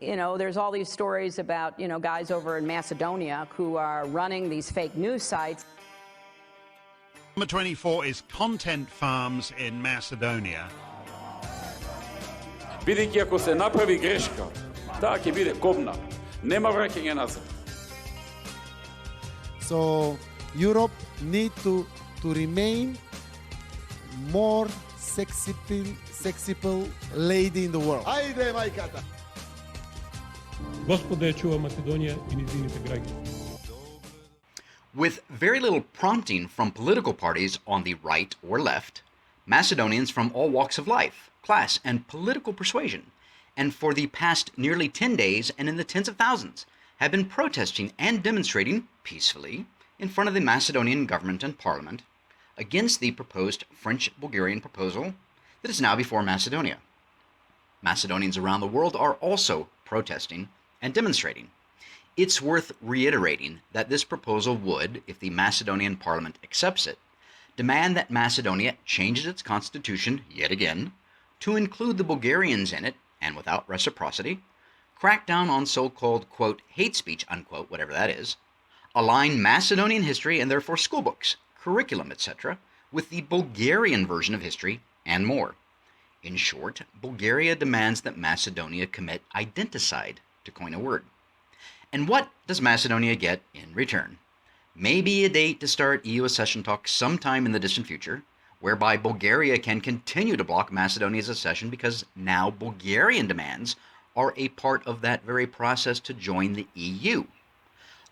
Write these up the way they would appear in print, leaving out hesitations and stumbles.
there's all these stories about, guys over in Macedonia who are running these fake news sites. Number 24 is content farms in Macedonia. Бидејќи ако се направи грешка, таа ќе биде кобна. Нема враќање назад. So Europe need to remain more sexy lady in the world. Ајде, мајката! Господа ја чува Македонија и низините граѓани. With very little prompting from political parties on the right or left, Macedonians from all walks of life, class, and political persuasion, and for the past nearly 10 days and in the tens of thousands, have been protesting and demonstrating peacefully in front of the Macedonian government and parliament against the proposed French-Bulgarian proposal that is now before Macedonia. Macedonians around the world are also protesting and demonstrating. It's worth reiterating that this proposal would, if the Macedonian parliament accepts it, demand that Macedonia changes its constitution yet again to include the Bulgarians in it, and without reciprocity, crack down on so-called, quote, hate speech, unquote, whatever that is, align Macedonian history and therefore schoolbooks, curriculum, etc., with the Bulgarian version of history, and more. In short, Bulgaria demands that Macedonia commit identicide, to coin a word. And what does Macedonia get in return? Maybe a date to start EU accession talks sometime in the distant future, whereby Bulgaria can continue to block Macedonia's accession because now Bulgarian demands are a part of that very process to join the EU.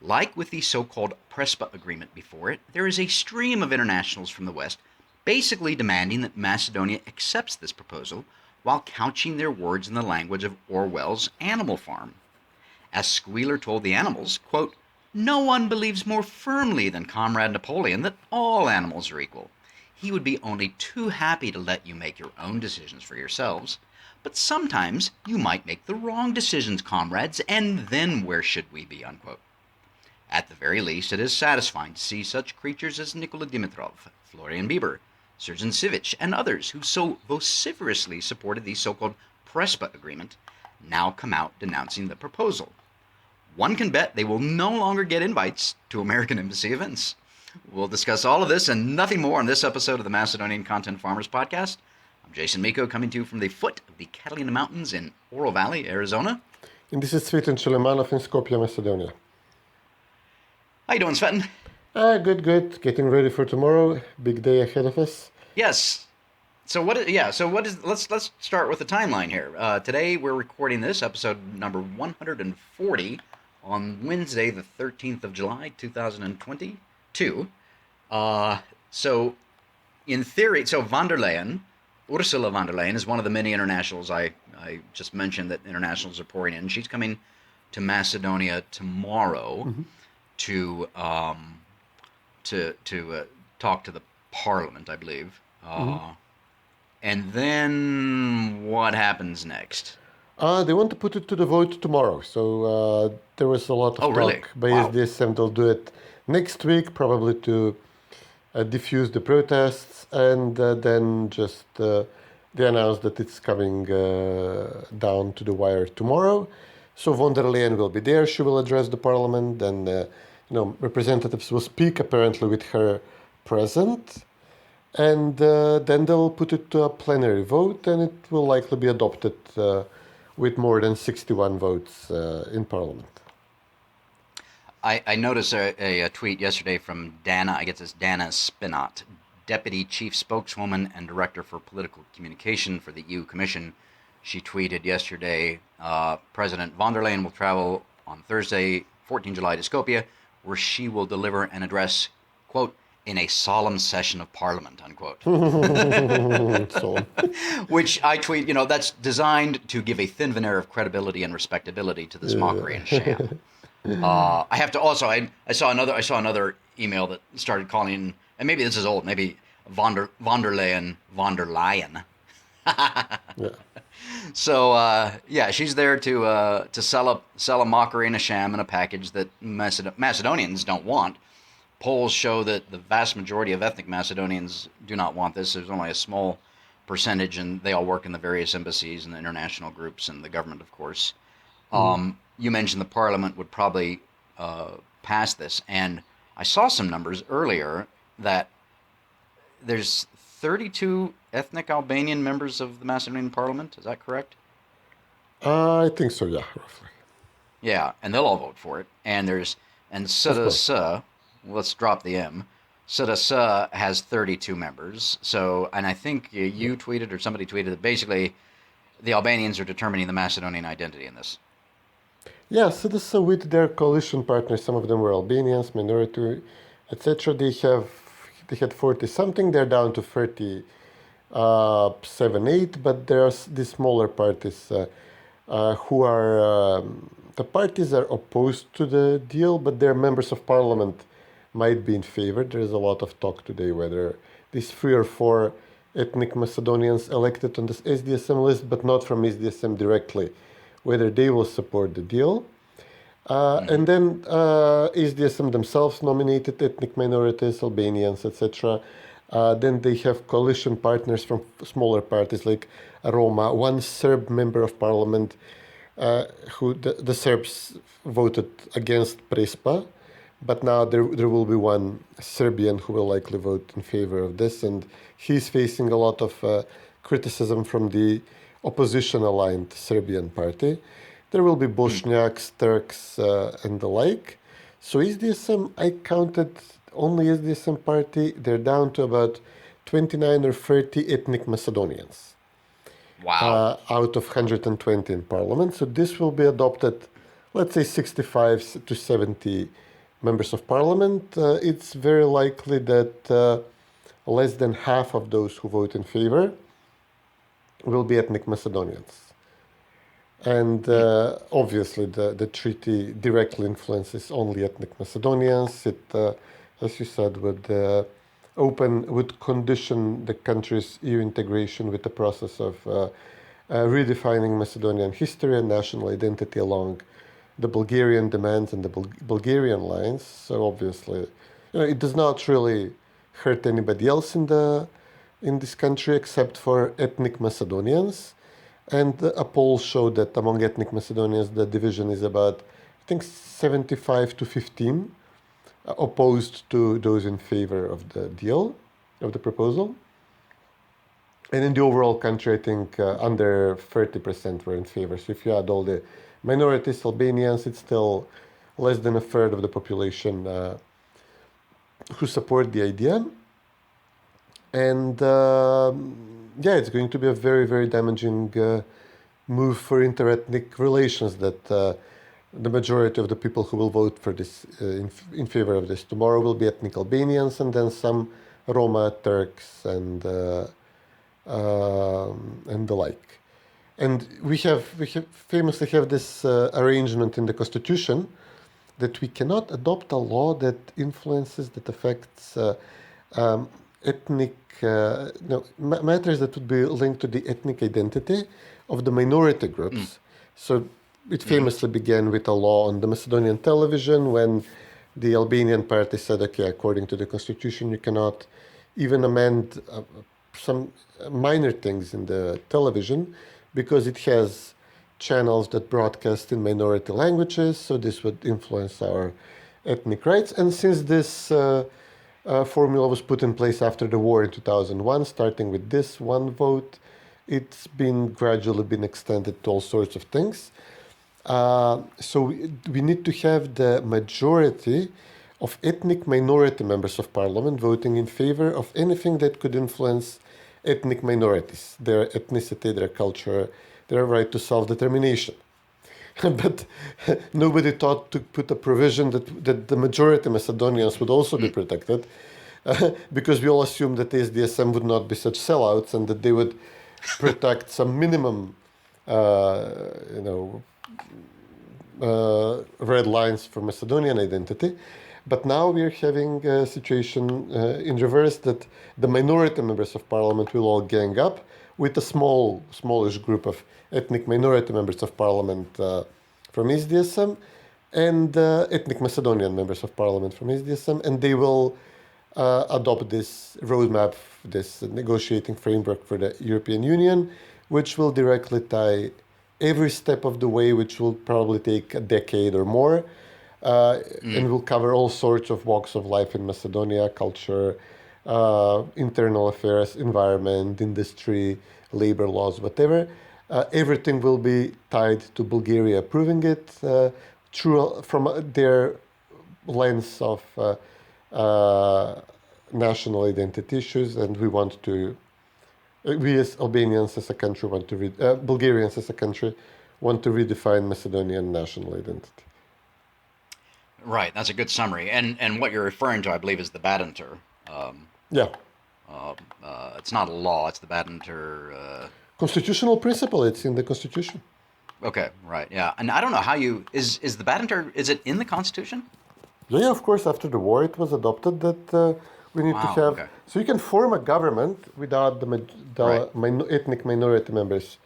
Like with the so-called Prespa agreement before it, there is a stream of internationals from the West basically demanding that Macedonia accepts this proposal while couching their words in the language of Orwell's Animal Farm. As Squealer told the animals, quote, "No one believes more firmly than Comrade Napoleon that all animals are equal. He would be only too happy to let you make your own decisions for yourselves. But sometimes you might make the wrong decisions, comrades, and then where should we be?" Unquote. At the very least, it is satisfying to see such creatures as Nikola Dimitrov, Florian Bieber, Srdjan Sivic, and others who so vociferously supported the so-called Prespa agreement now come out denouncing the proposal. One can bet they will no longer get invites to American embassy events. We'll discuss all of this and nothing more on this episode of the Macedonian Content Farmers Podcast. I'm Jason Miko, coming to you from the foot of the Catalina Mountains in Oro Valley, Arizona. And this is Cvetin Suleimanov in Skopje, Macedonia. How you doing, Cvetin? Good. Getting ready for tomorrow. Big day ahead of us. Yes. So let's start with the timeline here. Today we're recording this, episode number 140, on Wednesday, the 13th of July, 2022. So in theory, von der Leyen, Ursula von der Leyen, is one of the many internationals I just mentioned that internationals are pouring in. She's coming to Macedonia tomorrow to talk to the parliament, I believe. And then what happens next? They want to put it to the vote tomorrow. So there was a lot of talk about this, and they'll do it next week, probably to diffuse the protests, and then just they announced that it's coming down to the wire tomorrow. So von der Leyen will be there. She will address the parliament, and representatives will speak apparently with her present. And then they'll put it to a plenary vote, and it will likely be adopted with more than 61 votes in Parliament. I noticed a tweet yesterday from Dana, I guess it's Dana Spinot, Deputy Chief Spokeswoman and Director for Political Communication for the EU Commission. She tweeted yesterday, President von der Leyen will travel on Thursday, 14 July to Skopje, where she will deliver an address, quote, in a solemn session of Parliament, unquote. Which I tweet, that's designed to give a thin veneer of credibility and respectability to this mockery and sham. I have to also, I saw another email that started calling, and maybe this is old, maybe von der Leyen. So she's there to sell a mockery and a sham and a package that Macedonians don't want. Polls show that the vast majority of ethnic Macedonians do not want this. There's only a small percentage, and they all work in the various embassies and the international groups and the government, of course. You mentioned the parliament would probably pass this, and I saw some numbers earlier that there's 32 ethnic Albanian members of the Macedonian parliament. Is that correct? I think so, yeah, roughly. Yeah, and they'll all vote for it. And SDS, let's drop the M. SDS has 32 members. So, and I think you tweeted or somebody tweeted that basically the Albanians are determining the Macedonian identity in this. Yeah, SDS with their coalition partners, some of them were Albanians, minority, etc. They had 40 something. They're down to 37, 8. But there are these smaller parties who are the parties are opposed to the deal, but their members of parliament might be in favor. There is a lot of talk today whether these 3 or 4 ethnic Macedonians elected on this SDSM list, but not from SDSM directly, whether they will support the deal. And then SDSM themselves nominated ethnic minorities, Albanians, etc. Then they have coalition partners from smaller parties like Roma, one Serb member of parliament who the Serbs voted against Prespa, but now there will be one Serbian who will likely vote in favor of this, and he's facing a lot of criticism from the opposition-aligned Serbian party. There will be Bosniaks, Turks, and the like. So SDSM, I counted only SDSM party, they're down to about 29 or 30 ethnic Macedonians. Wow. Out of 120 in parliament. So this will be adopted, let's say 65 to 70 members of parliament. It's very likely that less than half of those who vote in favor will be ethnic Macedonians. And obviously the treaty directly influences only ethnic Macedonians. It, as you said, would condition the country's EU integration with the process of redefining Macedonian history and national identity along the Bulgarian demands and the Bulgarian lines. So obviously, it does not really hurt anybody else in this country except for ethnic Macedonians. And a poll showed that among ethnic Macedonians, the division is about, I think, 75 to 15. Opposed to those in favor of the deal, of the proposal. And in the overall country, I think under 30% were in favor. So if you add all the minorities, Albanians, it's still less than a third of the population who support the idea. And it's going to be a very, very damaging move for interethnic relations that the majority of the people who will vote for this in favor of this tomorrow will be ethnic Albanians, and then some Roma, Turks, and the like. And we famously have this arrangement in the constitution that we cannot adopt a law that affects ethnic matters that would be linked to the ethnic identity of the minority groups. So it famously began with a law on the Macedonian television when the Albanian party said, okay, according to the constitution, you cannot even amend some minor things in the television because it has channels that broadcast in minority languages, so this would influence our ethnic rights. And since this formula was put in place after the war in 2001, starting with this one vote, it's gradually been extended to all sorts of things. So we need to have the majority of ethnic minority members of parliament voting in favor of anything that could influence ethnic minorities, their ethnicity, their culture, their right to self-determination. But nobody thought to put a provision that the majority Macedonians would also be protected, because we all assumed that the SDSM would not be such sellouts and that they would protect some minimum, red lines for Macedonian identity. But now we're having a situation in reverse, that the minority members of parliament will all gang up with a smallish group of ethnic minority members of parliament from SDSM and ethnic Macedonian members of parliament from SDSM, and they will adopt this roadmap, this negotiating framework for the European Union, which will directly tie every step of the way, which will probably take a decade or more, and will cover all sorts of walks of life in Macedonia: culture, internal affairs, environment, industry, labor laws, whatever. Everything will be tied to Bulgaria approving it from their lens of national identity issues, and we as Albanians as a country Bulgarians as a country want to redefine Macedonian national identity. Right, that's a good summary. And what you're referring to, I believe, is the Badinter. It's not a law, it's the Badinter... Constitutional principle, it's in the Constitution. Okay, right, yeah. And I don't know how is the Badinter, is it in the Constitution? Yeah, of course, after the war it was adopted that we need to have... Okay. So you can form a government without the ethnic minority members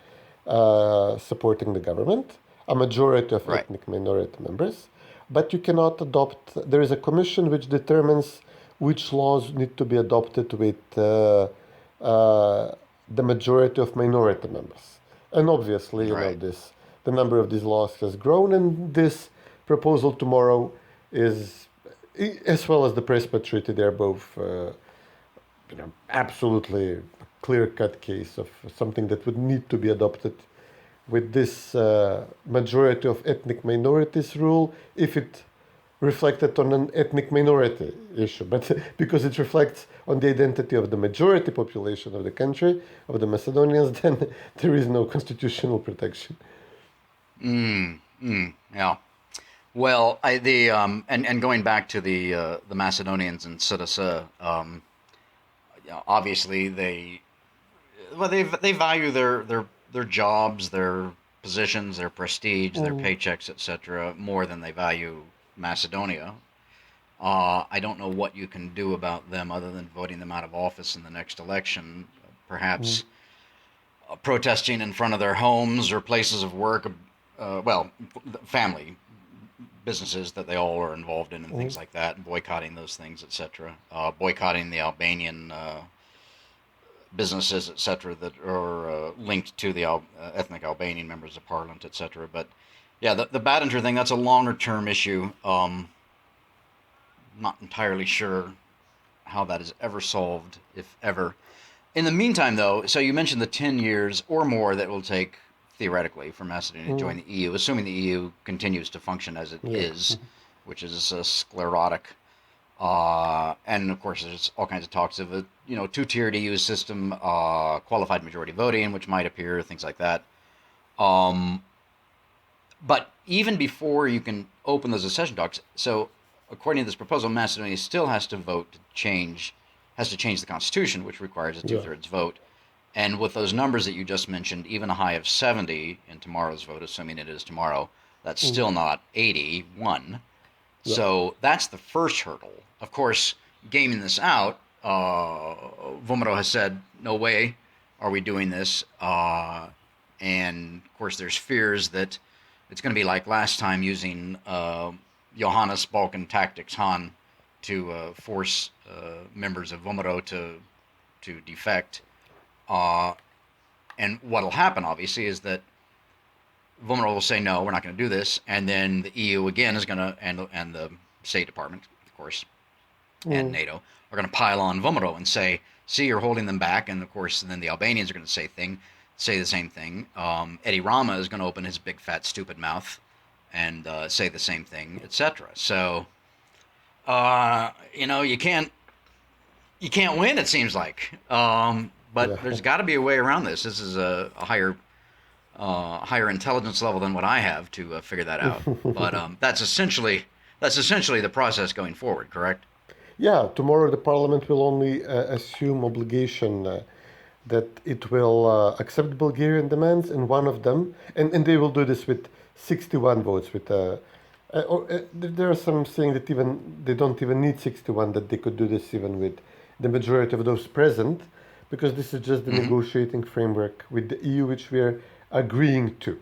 supporting the government, a majority of ethnic minority members, but you cannot adopt... There is a commission which determines which laws need to be adopted with the majority of minority members. And obviously, the number of these laws has grown, and this proposal tomorrow is, as well as the Prespa Treaty, they're both absolutely clear-cut case of something that would need to be adopted with this majority of ethnic minorities rule, if it reflected on an ethnic minority issue, but because it reflects on the identity of the majority population of the country, of the Macedonians, then there is no constitutional protection. Yeah. Well, and going back to the Macedonians in Citasa, obviously they value their jobs, their positions, their prestige, their paychecks, etc., more than they value Macedonia. I don't know what you can do about them other than voting them out of office in the next election, perhaps protesting in front of their homes or places of work, family businesses that they all are involved in and things like that, and boycotting those things, etc. Boycotting the Albanian businesses, etc., that are linked to the ethnic Albanian members of parliament, etc. But yeah, the Badinter thing, that's a longer-term issue. Not entirely sure how that is ever solved, if ever. In the meantime, though, so you mentioned the 10 years or more that will take, theoretically, for Macedonia to join the EU, assuming the EU continues to function as it is, which is sclerotic. And, of course, there's all kinds of talks of a two-tiered EU system, qualified majority voting, which might appear, things like that. But even before you can open those accession talks, so according to this proposal, Macedonia still has to change the constitution, which requires a two-thirds vote. And with those numbers that you just mentioned, even a high of 70 in tomorrow's vote, assuming it is tomorrow, that's still not 81. Yeah. So that's the first hurdle. Of course, gaming this out, Vomero has said, no way are we doing this. And, of course, there's fears that it's going to be like last time using Johannes Balkan Tactics Han to force members of Vomero to defect. And what'll happen, obviously, is that Vomero will say, no, we're not going to do this. And then the EU, again, is going to, and the State Department, of course, and NATO, are going to pile on Vomero and say, see, you're holding them back. And, of course, then the Albanians are going to say the same thing. Eddie Rama is going to open his big, fat, stupid mouth and say the same thing, etc. So, you can't win, it seems like. But there's got to be a way around this. This is a higher intelligence level than what I have to figure that out. But that's essentially the process going forward, correct? Yeah. Tomorrow the Parliament will only assume obligation that it will accept Bulgarian demands, and one of them, and they will do this with 61 votes. With there are some saying that even they don't even need 61; that they could do this even with the majority of those present, because this is just the negotiating framework with the EU which we are agreeing to.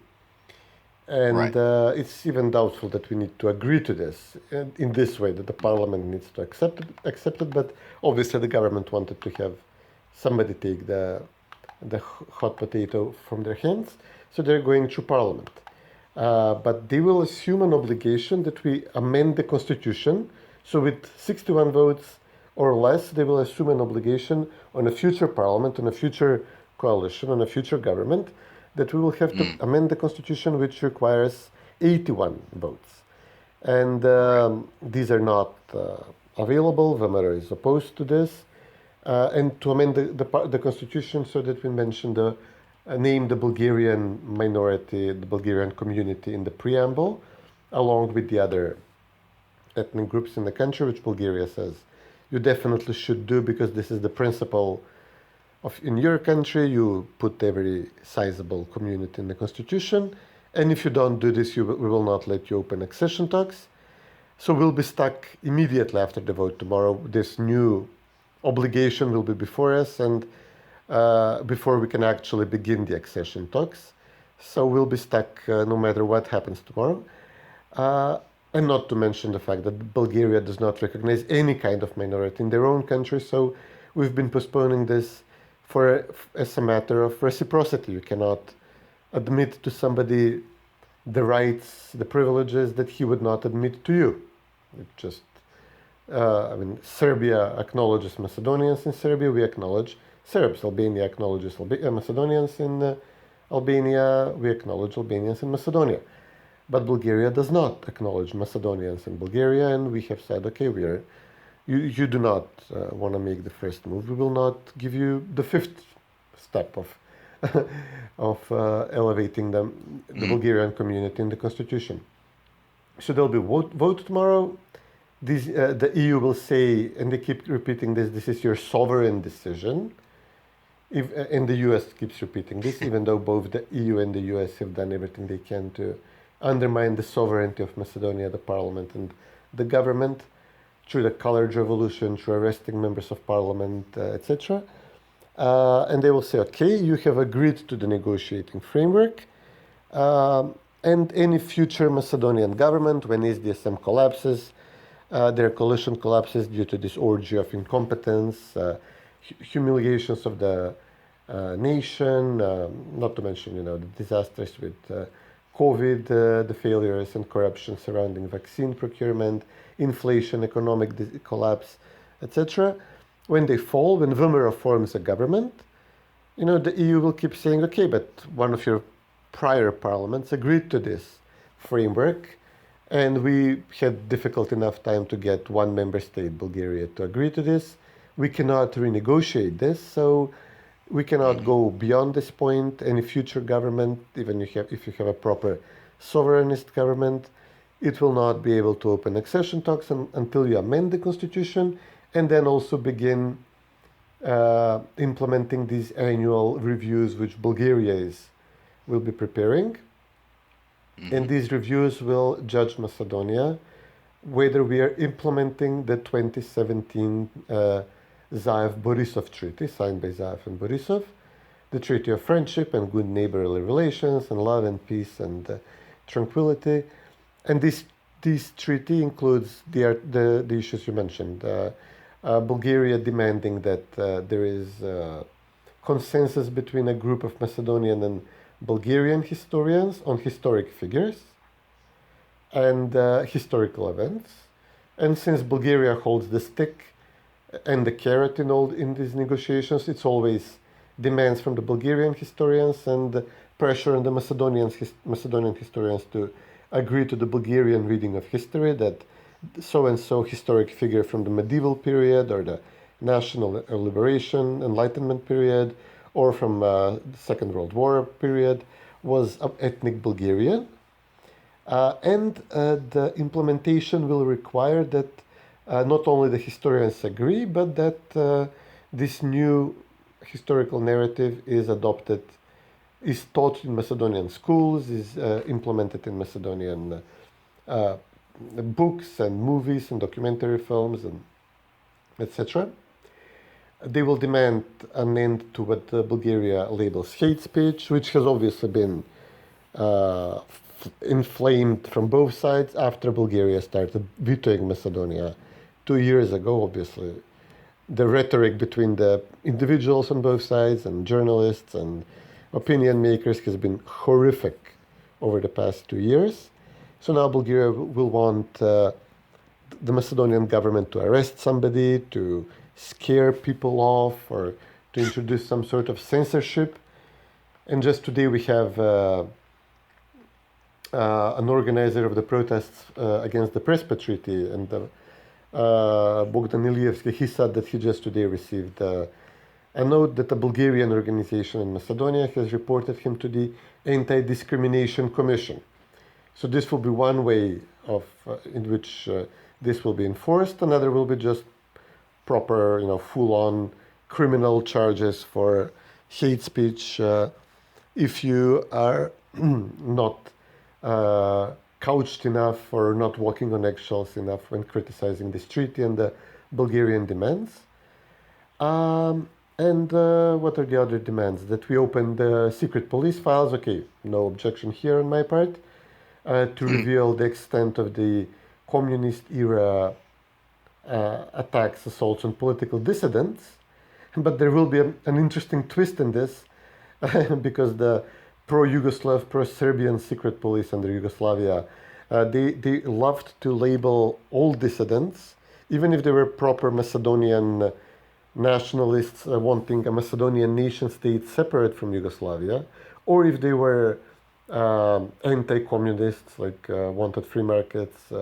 And it's even doubtful that we need to agree to this in this way, that the Parliament needs to accept it. But obviously the government wanted to have somebody take the hot potato from their hands. So they're going through parliament. But they will assume an obligation that we amend the constitution. So with 61 votes or less, they will assume an obligation on a future parliament, on a future coalition, on a future government, that we will have to amend the constitution, which requires 81 votes. And these are not available. VMRO is opposed to this. And to amend the constitution so that we mention name the Bulgarian minority, the Bulgarian community in the preamble, along with the other ethnic groups in the country, which Bulgaria says you definitely should do, because this is the principle of, in your country, you put every sizable community in the constitution, and if you don't do this, we will not let you open accession talks. So we'll be stuck immediately after the vote tomorrow. This new obligation will be before us, and before we can actually begin the accession talks. So we'll be stuck no matter what happens tomorrow. And not to mention the fact that Bulgaria does not recognize any kind of minority in their own country. So we've been postponing this as a matter of reciprocity. You cannot admit to somebody the rights, the privileges that he would not admit to you. It just, Serbia acknowledges Macedonians in Serbia. We acknowledge Serbs. Albania acknowledges Macedonians in Albania. We acknowledge Albanians in Macedonia. But Bulgaria does not acknowledge Macedonians in Bulgaria, and we have said, okay, you do not want to make the first move. We will not give you the fifth step of elevating the Bulgarian community in the constitution. So there'll be vote tomorrow. The EU will say, and they keep repeating this is your sovereign decision. And the US keeps repeating this, even though both the EU and the US have done everything they can to undermine the sovereignty of Macedonia, the parliament and the government, through the colored revolution, through arresting members of parliament, etc. And they will say, okay, you have agreed to the negotiating framework, and any future Macedonian government, when SDSM collapses, their coalition collapses due to this orgy of incompetence, humiliations of the nation, not to mention, the disasters with COVID, the failures and corruption surrounding vaccine procurement, inflation, economic collapse, etc. When they fall, when VMRO forms a government, the EU will keep saying, okay, but one of your prior parliaments agreed to this framework, and we had difficult enough time to get one member state, Bulgaria, to agree to this. We cannot renegotiate this, so we cannot go beyond this point. Any future government, even if you have a proper sovereignist government, it will not be able to open accession talks until you amend the constitution, and then also begin implementing these annual reviews, which Bulgaria will be preparing. And these reviews will judge Macedonia whether we are implementing the 2017 Zaev-Borisov Treaty, signed by Zaev and Borisov, the Treaty of Friendship and Good Neighborly Relations and Love and Peace and Tranquility. And this treaty includes the issues you mentioned. Bulgaria demanding that there is consensus between a group of Macedonian and Bulgarian historians on historic figures and historical events. And since Bulgaria holds the stick and the carrot in these negotiations, it's always demands from the Bulgarian historians and pressure on the Macedonian historians to agree to the Bulgarian reading of history, that so-and-so historic figure from the medieval period or the national liberation, enlightenment period, or from the Second World War period was ethnic Bulgarian. And the implementation will require that not only the historians agree, but that this new historical narrative is adopted, is taught in Macedonian schools, is implemented in Macedonian books and movies and documentary films and etc. They will demand an end to what Bulgaria labels hate speech, which has obviously been inflamed from both sides after Bulgaria started vetoing Macedonia 2 years ago. Obviously, the rhetoric between the individuals on both sides and journalists and opinion makers has been horrific over the past 2 years. So now Bulgaria will want the Macedonian government to arrest somebody, to scare people off, or to introduce some sort of censorship. And just today we have an organizer of the protests against the Prespa Treaty, and Bogdan Ilievski, he said that he just today received a note that a Bulgarian organization in Macedonia has reported him to the Anti-Discrimination Commission. So this will be one way of in which this will be enforced. Another will be just proper, full-on criminal charges for hate speech if you are not couched enough or not walking on eggshells enough when criticizing this treaty and the Bulgarian demands. And what are the other demands? That we open the secret police files. Okay, no objection here on my part. To reveal the extent of the communist era attacks, assaults on political dissidents. But there will be an interesting twist in this because the pro-Yugoslav, pro-Serbian secret police under Yugoslavia, they loved to label all dissidents, even if they were proper Macedonian nationalists wanting a Macedonian nation state separate from Yugoslavia, or if they were anti-communists, like wanted free markets,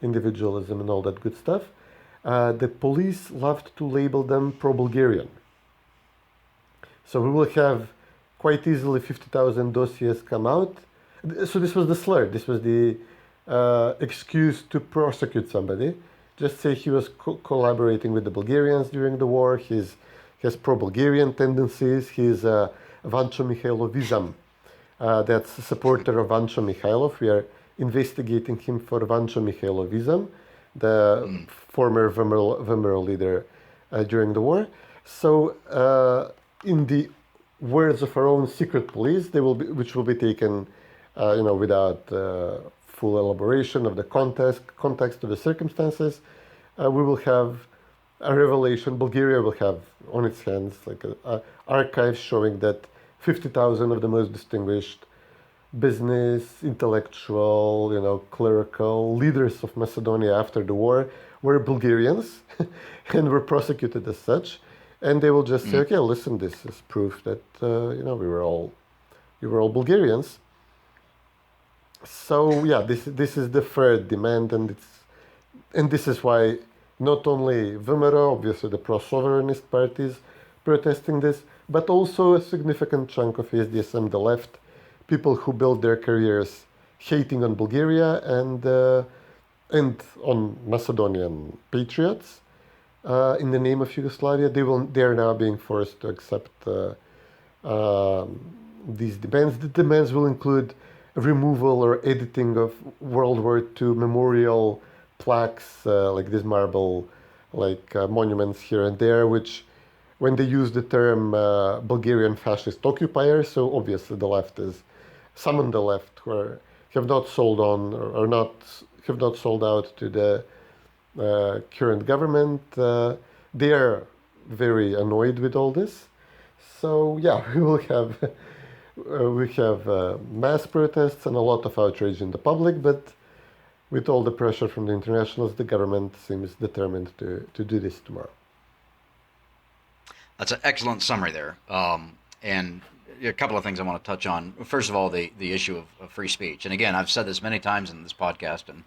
individualism and all that good stuff. The police loved to label them pro-Bulgarian. So we will have quite easily 50,000 dossiers come out. So this was the slur. This was the excuse to prosecute somebody. Just say he was collaborating with the Bulgarians during the war. He has pro-Bulgarian tendencies. He's Vancho Mikhailovism. That's a supporter of Vancho Mikhailov. We are investigating him for Vancho Mikhailovism, the former VMRO leader during the war. So in the words of our own secret police, which will be taken, without full elaboration of the context of the circumstances, we will have a revelation. Bulgaria will have on its hands like archives showing that 50,000 of the most distinguished business, intellectual, clerical leaders of Macedonia after the war were Bulgarians and were prosecuted as such. And they will just say, okay, listen, this is proof that, we were all Bulgarians. So yeah, this is the third demand, and this is why not only VMRO, obviously the pro-sovereignist parties protesting this, but also a significant chunk of SDSM, the left, people who built their careers hating on Bulgaria and on Macedonian patriots in the name of Yugoslavia. They are now being forced to accept these demands. The demands will include removal or editing of World War II memorial plaques, like these marble monuments here and there, which when they use the term Bulgarian fascist occupier, so obviously some on the left who have not sold on or have not sold out to the current government, they are very annoyed with all this. So yeah, we have mass protests and a lot of outrage in the public, but with all the pressure from the internationals, the government seems determined to do this tomorrow. That's an excellent summary there. And a couple of things I want to touch on. First of all, the issue of free speech. And again, I've said this many times in this podcast and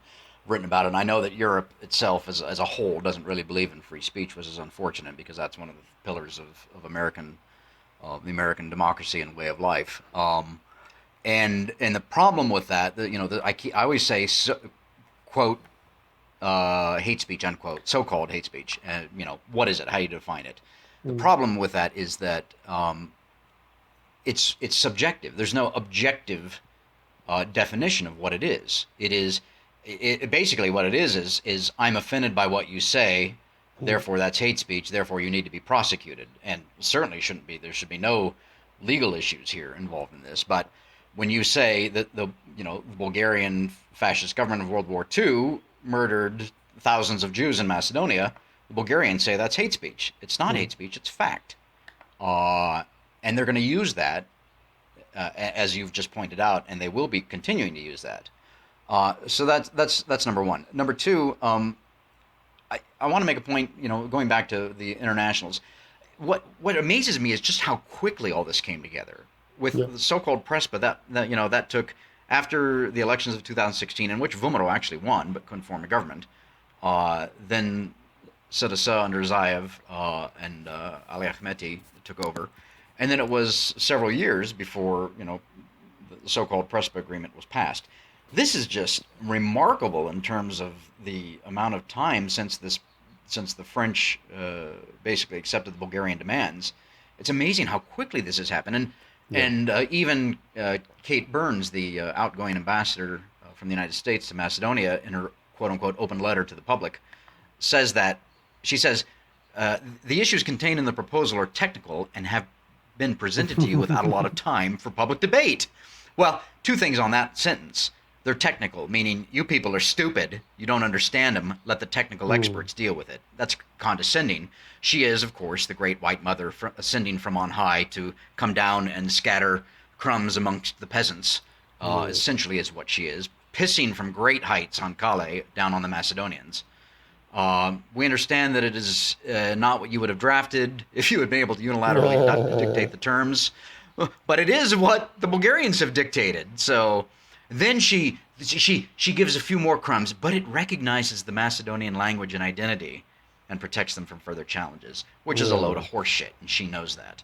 written about it. And I know that Europe itself as a whole doesn't really believe in free speech, which is unfortunate because that's one of the pillars of the American democracy and way of life. And the problem with that, I always say, quote, hate speech, unquote, so-called hate speech. What is it? How do you define it? The problem with that is that it's subjective. There's no objective definition of what it is. Basically what it is I'm offended by what you say, therefore that's hate speech, therefore you need to be prosecuted. And certainly there should be no legal issues here involved in this. But when you say that the Bulgarian fascist government of World War II murdered thousands of Jews in Macedonia, the Bulgarians say that's hate speech. It's not hate speech, it's fact. And they're going to use that as you've just pointed out, and they will be continuing to use that. So that's number one. Number two, I want to make a point, going back to the internationals. What amazes me is just how quickly all this came together with the so-called Prespa. That took after the elections of 2016, in which Vumero actually won but couldn't form a government. Then Sedasa under Zaev and Ali Ahmeti took over, and then it was several years before the so-called Prespa agreement was passed. This is just remarkable in terms of the amount of time since the French basically accepted the Bulgarian demands. It's amazing how quickly this has happened. And even Kate Burns, the outgoing ambassador from the United States to Macedonia, in her quote-unquote open letter to the public, says that, she says, the issues contained in the proposal are technical and have been presented to you without a lot of time for public debate. Well, two things on that sentence. They're technical, meaning you people are stupid. You don't understand them. Let the technical experts deal with it. That's condescending. She is, of course, the great white mother ascending from on high to come down and scatter crumbs amongst the peasants, essentially is what she is, pissing from great heights on Kale down on the Macedonians. We understand that it is not what you would have drafted if you had been able to unilaterally dictate the terms, but it is what the Bulgarians have dictated. So then she gives a few more crumbs, but it recognizes the Macedonian language and identity and protects them from further challenges, which is a load of horse shit, and she knows that.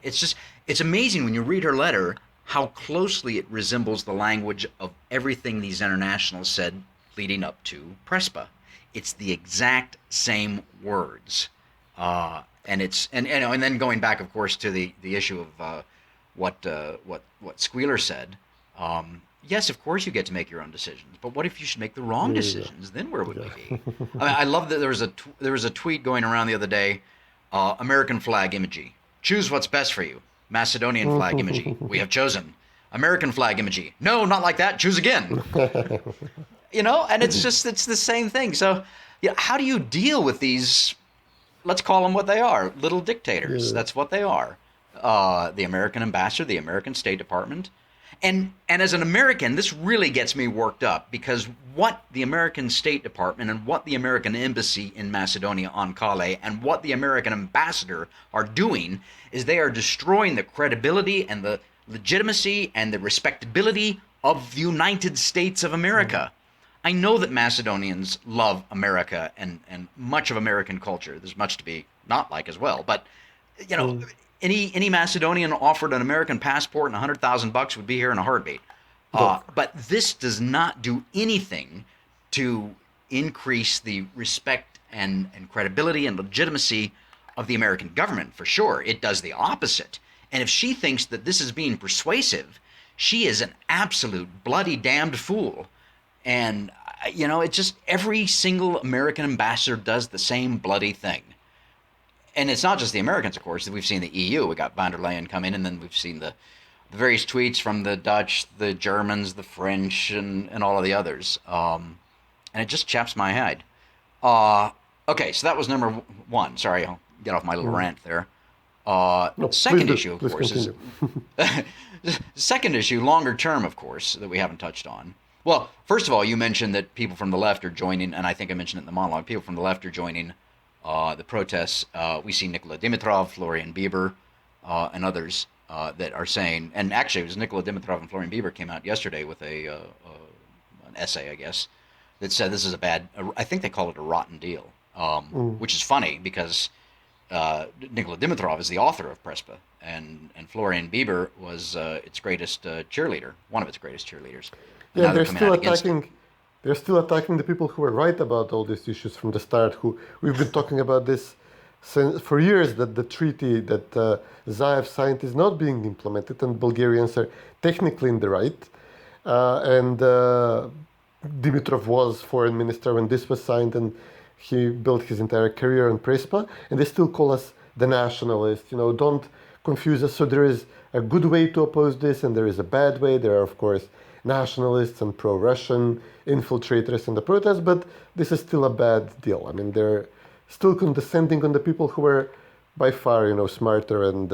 It's amazing when you read her letter how closely it resembles the language of everything these internationals said leading up to Prespa. It's the exact same words, and then going back, of course, to the issue of what Squealer said. Yes, of course you get to make your own decisions, but what if you should make the wrong decisions? Then where would we be? I mean, I love that there was a tweet going around the other day. American flag imagery. Choose what's best for you. Macedonian flag imagery. We have chosen. American flag imagery. No, not like that. Choose again. And it's the same thing. So, how do you deal with these, let's call them what they are, little dictators? That's what they are. The American ambassador, the American State Department. And as an American, this really gets me worked up, because what the American State Department and what the American Embassy in Macedonia on Kale and what the American ambassador are doing is they are destroying the credibility and the legitimacy and the respectability of the United States of America. I know that Macedonians love America and much of American culture. There's much to be not like as well, but any Macedonian offered an American passport and $100,000 would be here in a heartbeat. But this does not do anything to increase the respect and credibility and legitimacy of the American government, for sure. It does the opposite. And if she thinks that this is being persuasive, she is an absolute bloody damned fool. And, it's just every single American ambassador does the same bloody thing. And it's not just the Americans, of course. We've seen the EU. We got von der Leyen come in, and then we've seen the various tweets from the Dutch, the Germans, the French, and all of the others. And it just chaps my hide. Okay, so that was number one. Sorry, I'll get off my little rant there. Second issue, of course, is second issue, longer term, of course, that we haven't touched on. Well, first of all, you mentioned that people from the left are joining, and I think I mentioned it in the monologue, people from the left are joining the protests. We see Nikola Dimitrov, Florian Bieber, and others that are saying, and actually it was Nikola Dimitrov and Florian Bieber came out yesterday with an essay, I guess, that said this is I think they call it a rotten deal, which is funny because Nikola Dimitrov is the author of Prespa, and Florian Bieber was its greatest cheerleader, one of its greatest cheerleaders. Yeah, they're still attacking the people who were right about all these issues from the start. We've been talking about this for years, that the treaty that Zaev signed is not being implemented, and Bulgarians are technically in the right. And Dimitrov was foreign minister when this was signed, and he built his entire career on Prespa. And they still call us the nationalists. Don't confuse us. So there is a good way to oppose this, and there is a bad way. There are, of course, nationalists and pro-Russian infiltrators in the protest, but this is still a bad deal. I mean, they're still condescending on the people who were by far, smarter and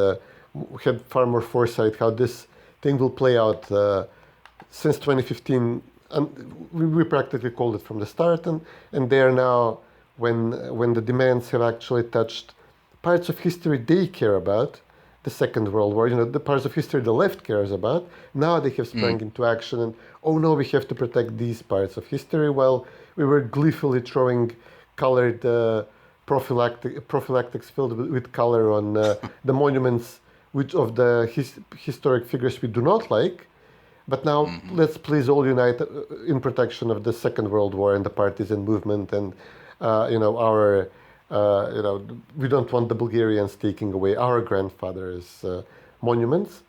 had far more foresight how this thing will play out since 2015. And we practically called it from the start, and they are now, when the demands have actually touched parts of history they care about, the Second World War, the parts of history the left cares about, now they have sprung into action, and oh no, we have to protect these parts of history, while we were gleefully throwing colored prophylactics filled with color on the monuments of the historic figures we do not like. But now let's please all unite in protection of the Second World War and the partisan movement, and we don't want the Bulgarians taking away our grandfathers' monuments.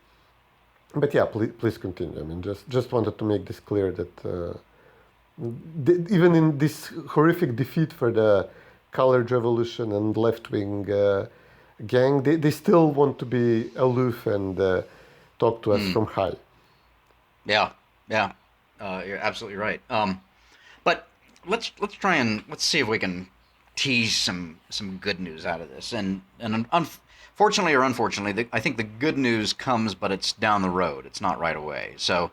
But yeah, please continue. I mean, just wanted to make this clear that even in this horrific defeat for the colored revolution and left-wing gang, they still want to be aloof and talk to us from high. Yeah, you're absolutely right. But let's see if we can tease some good news out of this. And unfortunately or unfortunately, I think the good news comes, but it's down the road. It's not right away. So,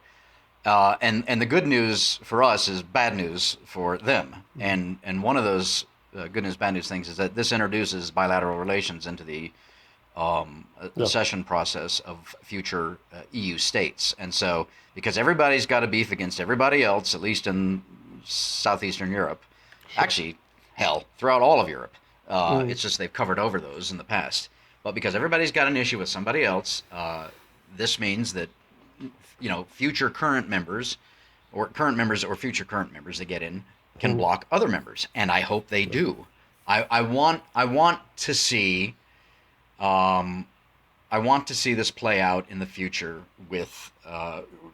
and the good news for us is bad news for them. And one of those good news, bad news things is that this introduces bilateral relations into the accession process of future EU states. And so, because everybody's got a beef against everybody else, at least in southeastern Europe, actually, hell, throughout all of Europe, it's just they've covered over those in the past. But because everybody's got an issue with somebody else, this means that future current members or future current members that get in can block other members, and I hope they do. I want to see. I want to see this play out in the future with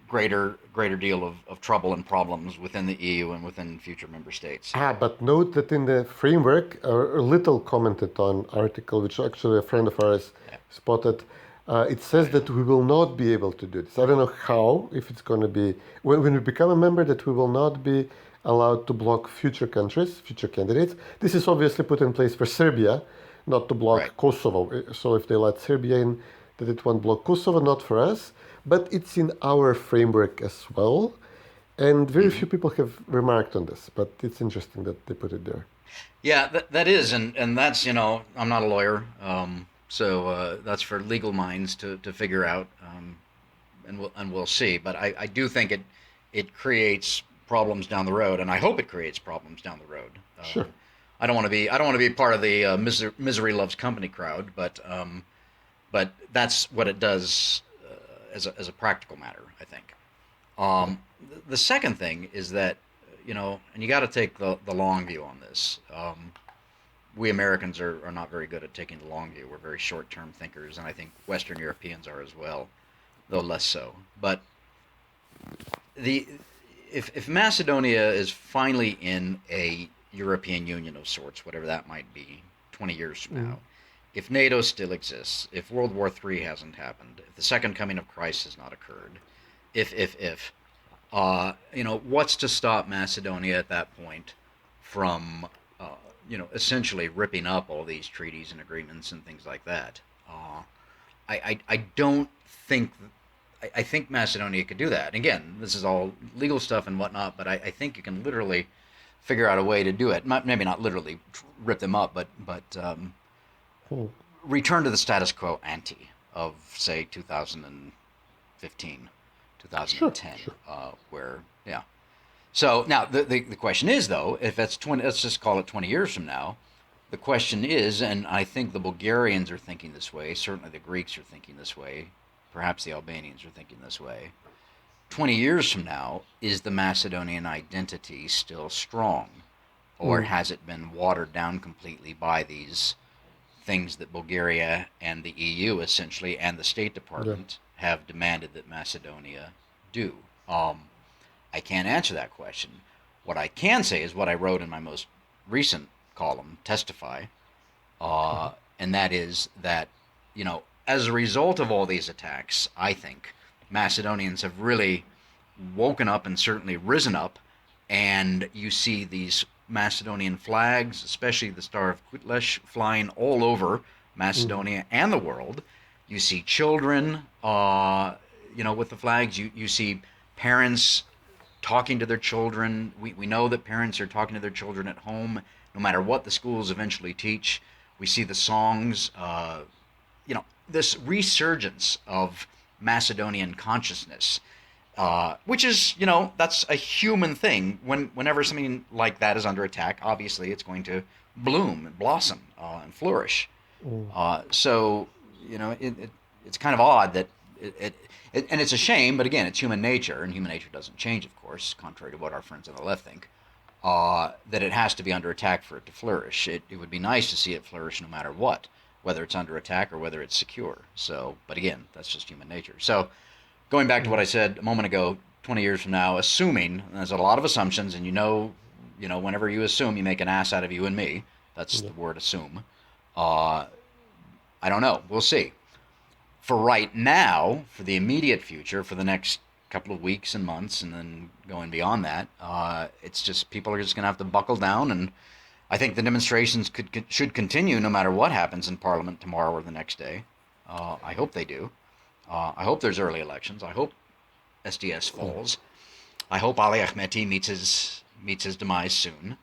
greater deal of trouble and problems within the EU and within future member states. But note that in the framework, a little commented on article, which actually a friend of ours spotted, it says that we will not be able to do this. I don't know how, if it's going to be, when we become a member, that we will not be allowed to block future countries, future candidates. This is obviously put in place for Serbia, not to block Kosovo. So if they let Serbia in, that it won't block Kosovo, not for us. But it's in our framework as well. And very few people have remarked on this, but it's interesting that they put it there. Yeah, that is, and that's, I'm not a lawyer, so that's for legal minds to figure out, and we'll see. But I do think it creates problems down the road, and I hope it creates problems down the road. Sure. I don't want to be part of the misery loves company crowd, but that's what it does as a practical matter, I think. The second thing is that, and you got to take the long view on this. We Americans are not very good at taking the long view. We're very short-term thinkers, and I think Western Europeans are as well, though less so. But if Macedonia is finally in a European Union of sorts, whatever that might be, 20 years from now, if NATO still exists, if World War III hasn't happened, if the second coming of Christ has not occurred, if what's to stop Macedonia at that point from, essentially ripping up all these treaties and agreements and things like that? I don't think, I think Macedonia could do that. Again, this is all legal stuff and whatnot, but I think you can literally figure out a way to do it. Maybe not literally rip them up, but return to the status quo ante of, say, 2015, 2010, sure. Where. So now the question is, though, if that's 20, let's just call it 20 years from now, the question is, and I think the Bulgarians are thinking this way, certainly the Greeks are thinking this way, perhaps the Albanians are thinking this way, 20 years from now, is the Macedonian identity still strong? Or has it been watered down completely by these things that Bulgaria and the EU, essentially, and the State Department have demanded that Macedonia do? I can't answer that question. What I can say is what I wrote in my most recent column, Testify, and that is that, as a result of all these attacks, I think Macedonians have really woken up and certainly risen up, and you see these Macedonian flags, especially the Star of Kutless, flying all over Macedonia and the world, You see children, with the flags. You see parents talking to their children. We know that parents are talking to their children at home, no matter what the schools eventually teach. We see the songs, this resurgence of Macedonian consciousness, which is, that's a human thing. Whenever something like that is under attack, obviously it's going to bloom and blossom and flourish. So, it's kind of odd that and it's a shame, but again, it's human nature, and human nature doesn't change, of course, contrary to what our friends on the left think, that it has to be under attack for it to flourish. It would be nice to see it flourish no matter what, whether it's under attack or whether it's secure. So, but again, that's just human nature. So, going back to what I said a moment ago, 20 years from now, assuming, and there's a lot of assumptions, and whenever you assume, you make an ass out of you and me. That's the word assume. I don't know. We'll see. For right now, for the immediate future, for the next couple of weeks and months, and then going beyond that, it's just people are just going to have to buckle down, and I think the demonstrations should continue no matter what happens in Parliament tomorrow or the next day. I hope they do. I hope there's early elections. I hope SDS falls. I hope Ali Ahmeti meets his demise soon,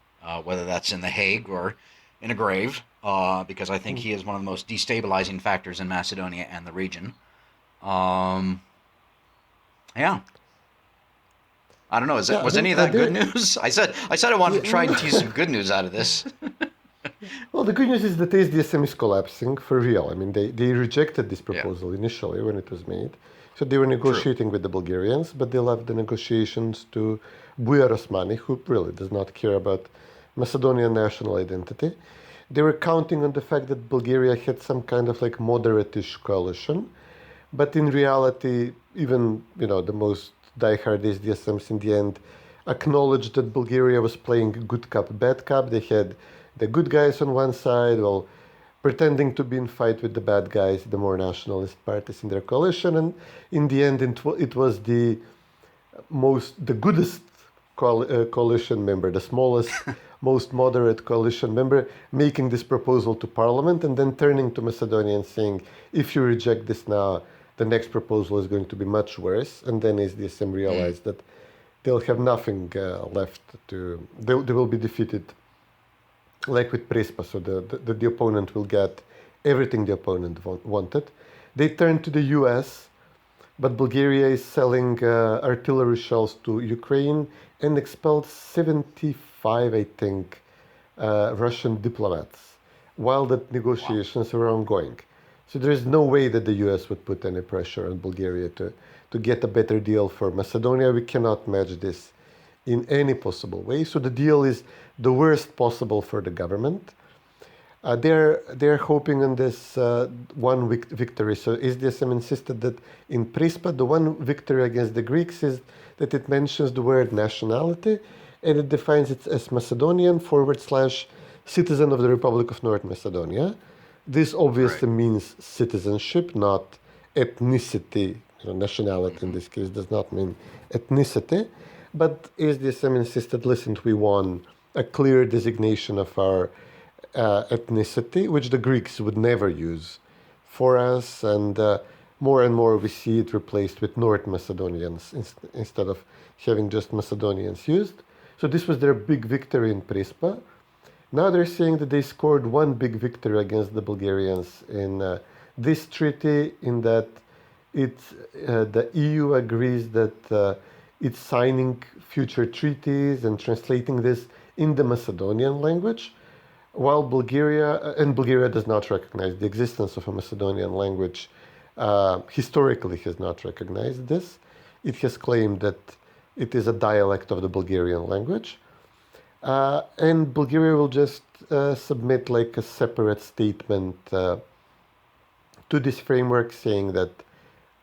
whether that's in The Hague or in a grave, because I think he is one of the most destabilizing factors in Macedonia and the region. Yeah. I don't know. Was any of that good news? I said I wanted to try and tease some good news out of this. Well, the good news is that SDSM is collapsing for real. I mean, they rejected this proposal initially when it was made. So they were negotiating with the Bulgarians, but they left the negotiations to Bujar Osmani, who really does not care about Macedonian national identity. They were counting on the fact that Bulgaria had some kind of like moderate-ish coalition, but in reality, even the most diehard SDSMs in the end acknowledged that Bulgaria was playing good cop, bad cop. They had the good guys on one side, while pretending to be in fight with the bad guys, the more nationalist parties in their coalition, and in the end, it was the goodest coalition member, the smallest, most moderate coalition member, making this proposal to Parliament and then turning to Macedonia and saying, if you reject this now, the next proposal is going to be much worse. And then SDSM realized that they'll have nothing left to... They will be defeated, like with Prespa, so the opponent will get everything the opponent wanted. They turned to the US, but Bulgaria is selling artillery shells to Ukraine and expelled 75, I think, Russian diplomats while the negotiations were ongoing. So there is no way that the US would put any pressure on Bulgaria to get a better deal for Macedonia. We cannot match this in any possible way. So the deal is the worst possible for the government. They're hoping on this one victory. So SDSM insisted that in Prespa, the one victory against the Greeks is that it mentions the word nationality, and it defines it as Macedonian / citizen of the Republic of North Macedonia. This obviously means citizenship, not ethnicity. Nationality in this case does not mean ethnicity. But SDSM insisted, listen, we want a clear designation of our ethnicity, which the Greeks would never use for us, and more we see it replaced with North Macedonians instead of having just Macedonians used. So this was their big victory in Prespa. Now they're saying that they scored one big victory against the Bulgarians in this treaty, in that the EU agrees that it's signing future treaties and translating this in the Macedonian language, while Bulgaria does not recognize the existence of a Macedonian language. Historically has not recognized this. It has claimed that it is a dialect of the Bulgarian language. And Bulgaria will just submit like a separate statement to this framework, saying that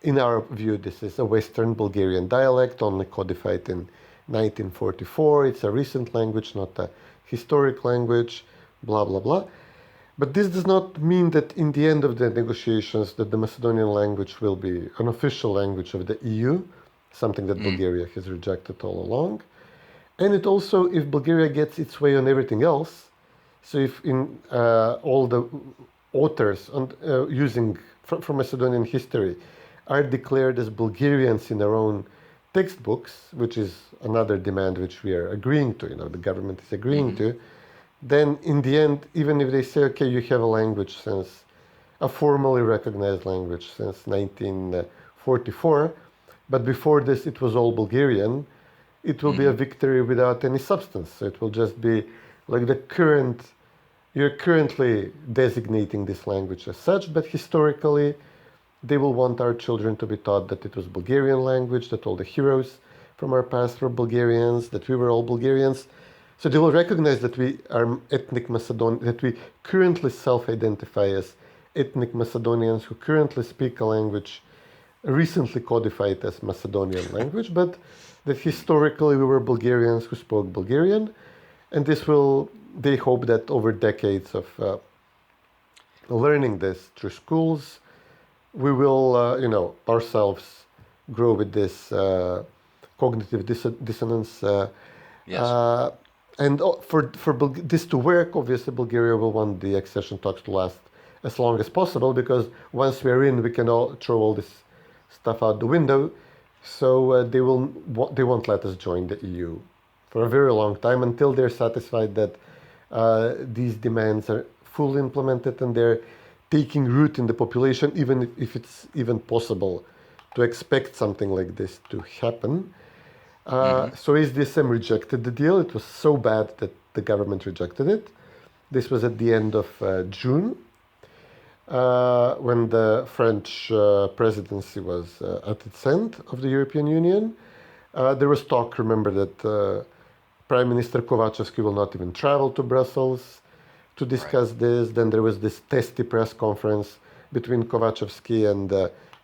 in our view, this is a Western Bulgarian dialect, only codified in 1944. It's a recent language, not a historic language, blah, blah, blah. But this does not mean that in the end of the negotiations that the Macedonian language will be an official language of the EU, something that Bulgaria has rejected all along. And it also, if Bulgaria gets its way on everything else, so if in all the authors using from Macedonian history are declared as Bulgarians in our own textbooks, which is another demand which we are agreeing to, the government is agreeing to, then in the end, even if they say, okay, you have a language since, a formally recognized language since 1944, but before this it was all Bulgarian, it will be a victory without any substance. So it will just be like you're currently designating this language as such, but historically they will want our children to be taught that it was Bulgarian language, that all the heroes from our past were Bulgarians, that we were all Bulgarians. So they will recognize that we are ethnic Macedonians, that we currently self-identify as ethnic Macedonians who currently speak a language recently codified as Macedonian language, but that historically we were Bulgarians who spoke Bulgarian. And they hope that over decades of learning this through schools, we will, ourselves grow with this cognitive dissonance. Yes. And for this to work, obviously Bulgaria will want the accession talks to last as long as possible, because once we're in, we can all throw all this stuff out the window. So they won't let us join the EU for a very long time until they're satisfied that these demands are fully implemented and they're taking root in the population, even if it's even possible to expect something like this to happen. So SDSM rejected the deal. It was so bad that the government rejected it. This was at the end of June, when the French presidency was at its end of the European Union. There was talk, remember, that Prime Minister Kovacevski will not even travel to Brussels to discuss this. Then there was this testy press conference between Kovacevski and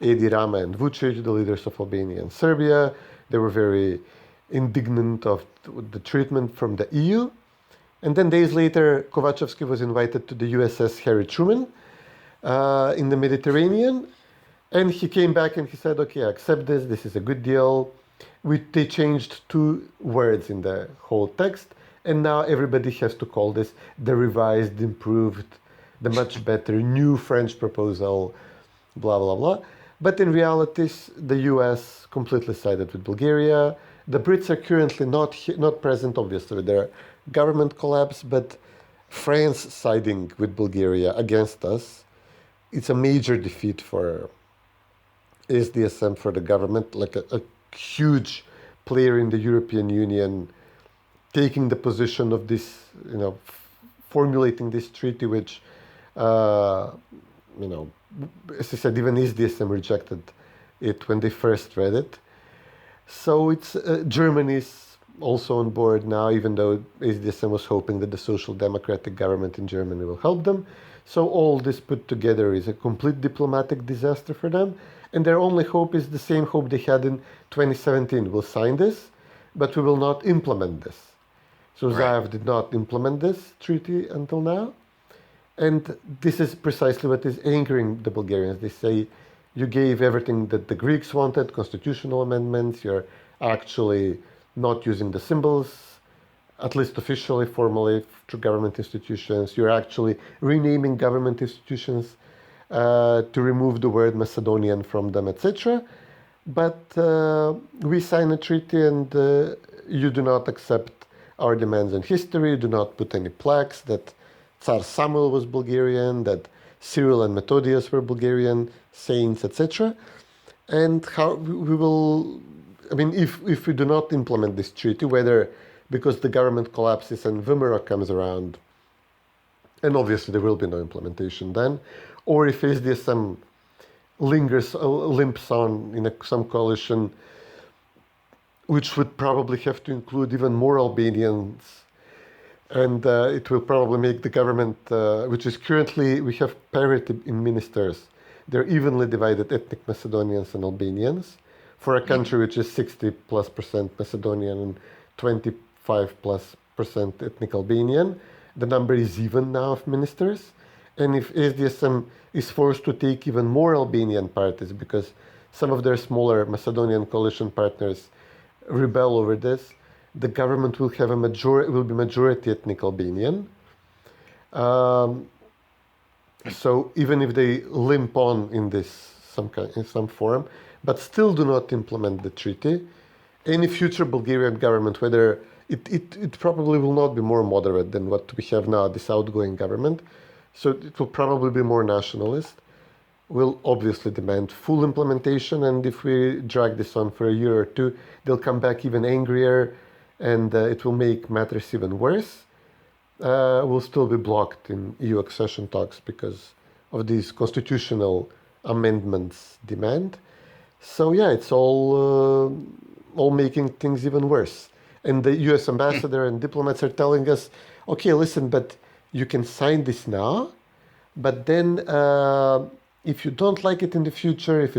Edi Rama and Vucic, the leaders of Albania and Serbia. They were very indignant of the treatment from the EU. And then days later, Kovacevski was invited to the USS Harry Truman in the Mediterranean. And he came back and he said, okay, I accept this. This is a good deal. They changed 2 words in the whole text. And now everybody has to call this the revised, improved, the much better new French proposal, blah, blah, blah. But in reality, the US completely sided with Bulgaria. The Brits are currently not present, obviously. Their government collapsed, but France siding with Bulgaria against us. It's a major defeat for SDSM, for the government, like a huge player in the European Union taking the position of this, formulating this treaty, which, as I said, even SDSM rejected it when they first read it. So it's Germany's also on board now, even though SDSM was hoping that the social democratic government in Germany will help them. So all this put together is a complete diplomatic disaster for them. And their only hope is the same hope they had in 2017. We'll sign this, but we will not implement this. So Zaev did not implement this treaty until now. And this is precisely what is angering the Bulgarians. They say, you gave everything that the Greeks wanted, constitutional amendments, you're actually not using the symbols, at least officially, formally, through government institutions. You're actually renaming government institutions to remove the word Macedonian from them, etc. But we sign a treaty and you do not accept our demands on history, you do not put any plaques that Tsar Samuel was Bulgarian, that Cyril and Methodius were Bulgarian saints, etc. And how we will, if we do not implement this treaty, whether because the government collapses and Vimera comes around, and obviously there will be no implementation then, or if SDSM limps on in some coalition, which would probably have to include even more Albanians. And it will probably make the government, which is currently, we have parity in ministers. They're evenly divided ethnic Macedonians and Albanians for a country which is 60+% Macedonian and 25+% ethnic Albanian. The number is even now of ministers. And if SDSM is forced to take even more Albanian parties because some of their smaller Macedonian coalition partners rebel over this, the government will have will be majority ethnic Albanian. So even if they limp on in some form, but still do not implement the treaty, any future Bulgarian government, whether it probably will not be more moderate than what we have now, this outgoing government, so it will probably be more nationalist, will obviously demand full implementation, and if we drag this on for a year or two, they'll come back even angrier, and it will make matters even worse. Will still be blocked in EU accession talks because of these constitutional amendments demand. So yeah, it's all making things even worse. And the US ambassador and diplomats are telling us, okay, listen, but you can sign this now, but then if you don't like it in the future, if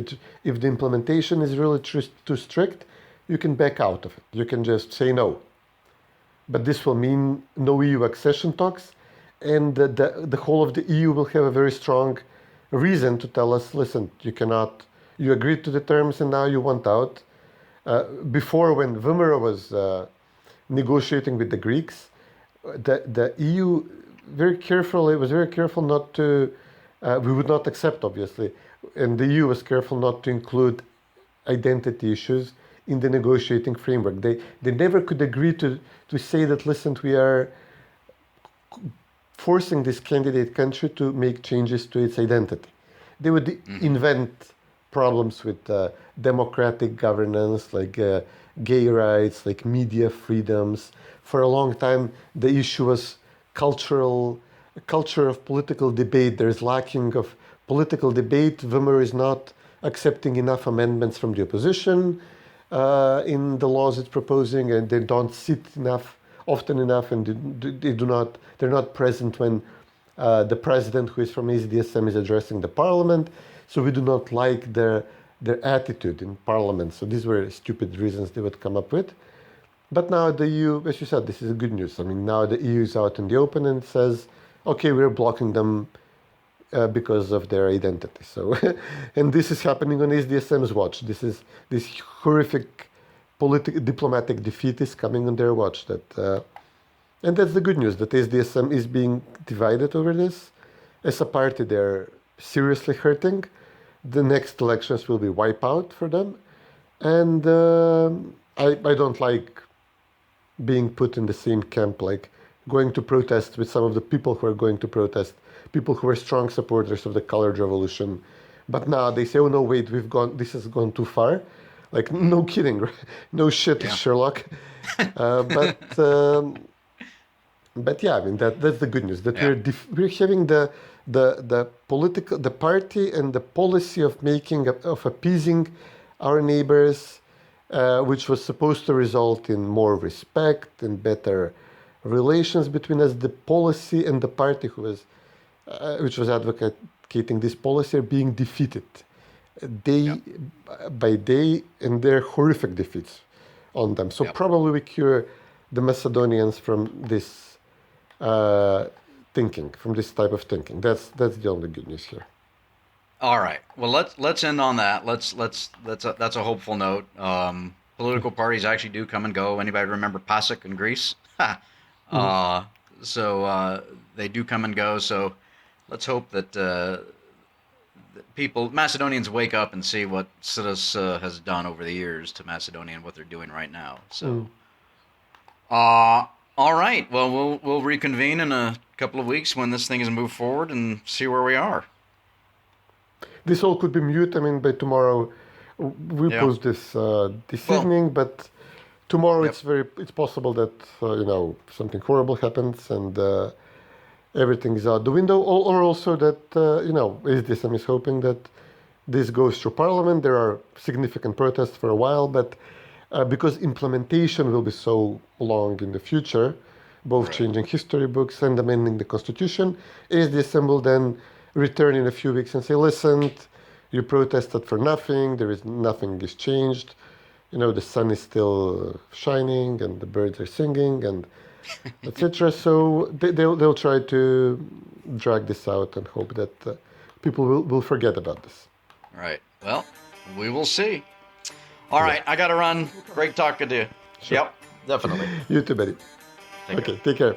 the implementation is really too strict, you can back out of it. You can just say no. But this will mean no EU accession talks, and the whole of the EU will have a very strong reason to tell us, listen, you agreed to the terms and now you want out. Before, when Vimera was negotiating with the Greeks, the EU was very careful not to, we would not accept, obviously, and the EU was careful not to include identity issues in the negotiating framework. They never could agree to say that, listen, we are forcing this candidate country to make changes to its identity. They would invent problems with democratic governance, like gay rights, like media freedoms. For a long time, the issue was a culture of political debate. There is lacking of political debate. Vimera is not accepting enough amendments from the opposition in the laws it's proposing, and they don't sit often enough, and they're not present when the president, who is from SDSM, is addressing the parliament. So we do not like their attitude in parliament. So these were stupid reasons they would come up with. But now the EU, as you said, this is good news. I mean, now the EU is out in the open and says, okay, we're blocking them because of their identity. So, and this is happening on SDSM's watch. This horrific diplomatic defeat is coming on their watch. And that's the good news, that SDSM is being divided over this. As a party, they're seriously hurting. The next elections will be wipeout for them. And I don't like being put in the same camp, like going to protest with some of the people who are going to protest, people who are strong supporters of the colored revolution. But now they say, oh no, wait, this has gone too far. Like, no kidding, right? No shit, yeah. Sherlock. But yeah, I mean, that's the good news, that we're having the party and the policy of appeasing our neighbors, which was supposed to result in more respect and better relations between us. The policy and the party which was advocating this policy are being defeated day by day, and they're horrific defeats on them. So probably we cure the Macedonians from this thinking, from this type of thinking. That's the only good news here. All right. Well, let's end on that. That's a hopeful note. Political parties actually do come and go. Anybody remember Pasek in Greece? So they do come and go. So let's hope that Macedonians wake up and see what Syriza has done over the years to Macedonia and what they're doing right now. So, all right. Well, we'll reconvene in a couple of weeks when this thing has moved forward and see where we are. This all could be mute. I mean, by tomorrow, we post this evening, but tomorrow it's possible that something horrible happens and everything is out the window, or also that SDSM is hoping that this goes through Parliament. There are significant protests for a while, but because implementation will be so long in the future, both changing history books and amending the Constitution, SDSM will then return in a few weeks and say, listen, you protested for nothing, nothing is changed, the sun is still shining and the birds are singing and etc. So they'll try to drag this out and hope that people will forget about this. Right. Well, we will see. All right, I got to run. Great talking to you. Sure. Yep, definitely. You too, buddy. Take care.